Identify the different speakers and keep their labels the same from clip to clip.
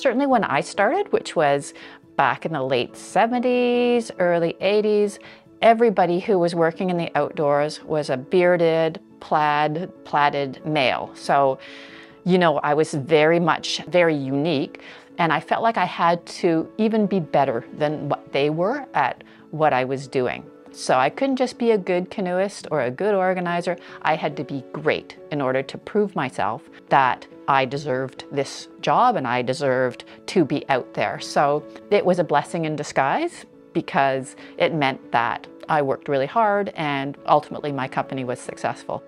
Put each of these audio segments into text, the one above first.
Speaker 1: certainly when I started, which was back in the late 70s, early 80s, everybody who was working in the outdoors was a bearded, plaited male. So, you know, I was very unique, and I felt like I had to even be better than what they were at what I was doing. So I couldn't just be a good canoeist or a good organizer. I had to be great in order to prove myself that I deserved this job and I deserved to be out there. So it was a blessing in disguise because it meant that I worked really hard and ultimately my company was successful.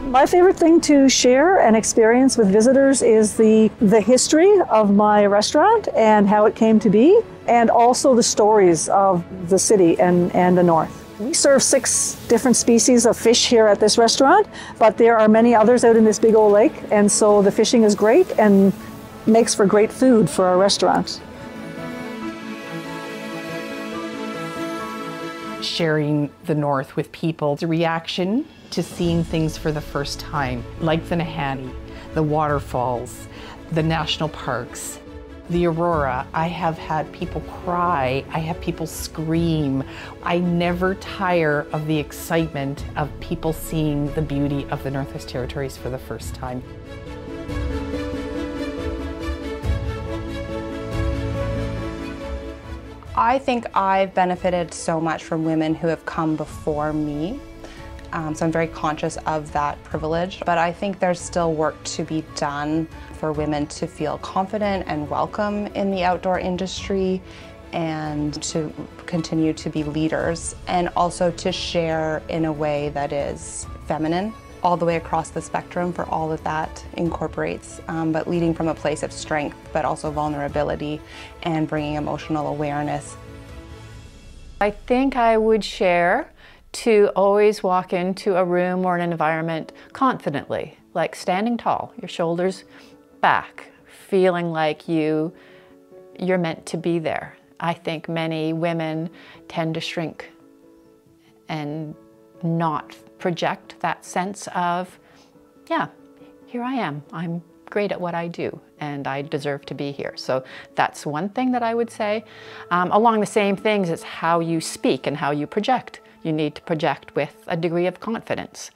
Speaker 2: My favorite thing to share and experience with visitors is the history of my restaurant and how it came to be, and also the stories of the city and the north. We serve 6 different species of fish here at this restaurant, but there are many others out in this big old lake, and so the fishing is great and makes for great food for our restaurant.
Speaker 3: Sharing the north with people, the reaction to seeing things for the first time, like the Nahanni, the waterfalls, the national parks, the Aurora. I have had people cry, I have people scream. I never tire of the excitement of people seeing the beauty of the Northwest Territories for the first time.
Speaker 4: I think I've benefited so much from women who have come before me. So I'm very conscious of that privilege, but I think there's still work to be done for women to feel confident and welcome in the outdoor industry and to continue to be leaders and also to share in a way that is feminine all the way across the spectrum for all that incorporates, but leading from a place of strength, but also vulnerability and bringing emotional awareness.
Speaker 1: I think I would share to always walk into a room or an environment confidently, like standing tall, your shoulders back, feeling like you're meant to be there. I think many women tend to shrink and not project that sense of, yeah, here I am. I'm great at what I do and I deserve to be here. So that's one thing that I would say. Along the same things, it's how you speak and how you project. You need to project with a degree of confidence.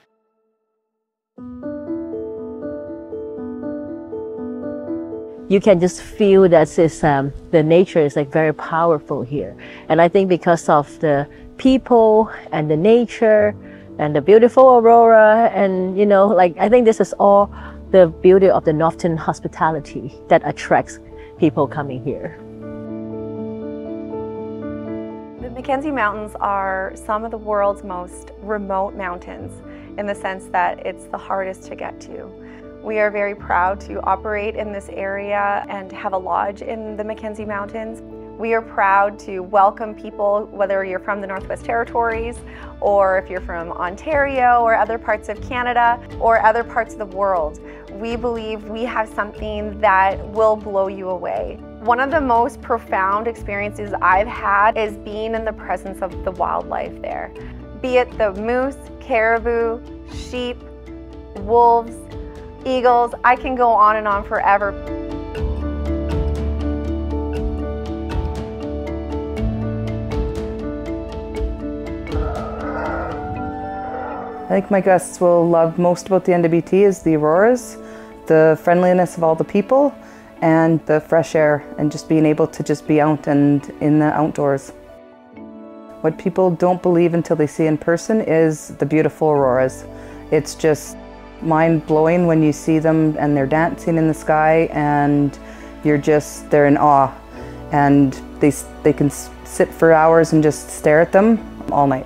Speaker 5: You can just feel that the nature is like very powerful here. And I think because of the people and the nature and the beautiful aurora and, you know, like I think this is all the beauty of the northern hospitality that attracts people coming here.
Speaker 6: The Mackenzie Mountains are some of the world's most remote mountains in the sense that it's the hardest to get to. We are very proud to operate in this area and have a lodge in the Mackenzie Mountains. We are proud to welcome people, whether you're from the Northwest Territories or if you're from Ontario or other parts of Canada or other parts of the world. We believe we have something that will blow you away. One of the most profound experiences I've had is being in the presence of the wildlife there. Be it the moose, caribou, sheep, wolves, eagles, I can go on and on forever.
Speaker 7: I think my guests will love most about the NWT is the auroras, the friendliness of all the people, and the fresh air, and just being able to just be out and in the outdoors. What people don't believe until they see in person is the beautiful auroras. It's just mind-blowing when you see them and they're dancing in the sky and they're in awe. And they can sit for hours and just stare at them all night.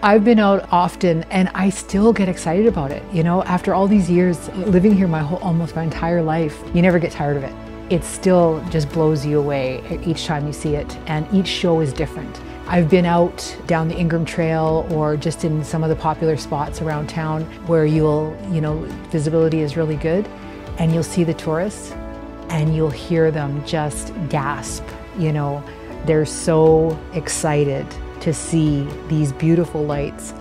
Speaker 8: I've been out often and I still get excited about it. You know, after all these years living here almost my entire life, you never get tired of it. It still just blows you away each time you see it, and each show is different. I've been out down the Ingram Trail or just in some of the popular spots around town where visibility is really good, and you'll see the tourists and you'll hear them just gasp. You know, they're so excited to see these beautiful lights.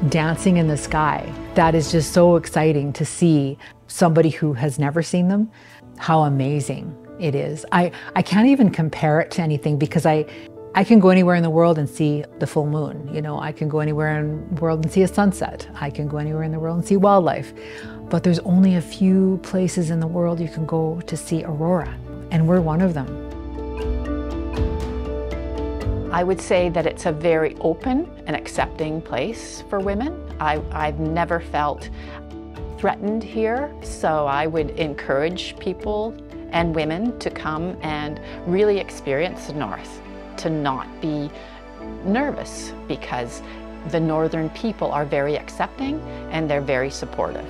Speaker 8: dancing in the sky. That is just so exciting to see somebody who has never seen them, how amazing it is. I can't even compare it to anything because I can go anywhere in the world and see the full moon. You know, I can go anywhere in the world and see a sunset. I can go anywhere in the world and see wildlife. But there's only a few places in the world you can go to see aurora, and we're one of them.
Speaker 1: I would say that it's a very open and accepting place for women. I've never felt threatened here, so I would encourage people and women to come and really experience the North, to not be nervous, because the northern people are very accepting and they're very supportive.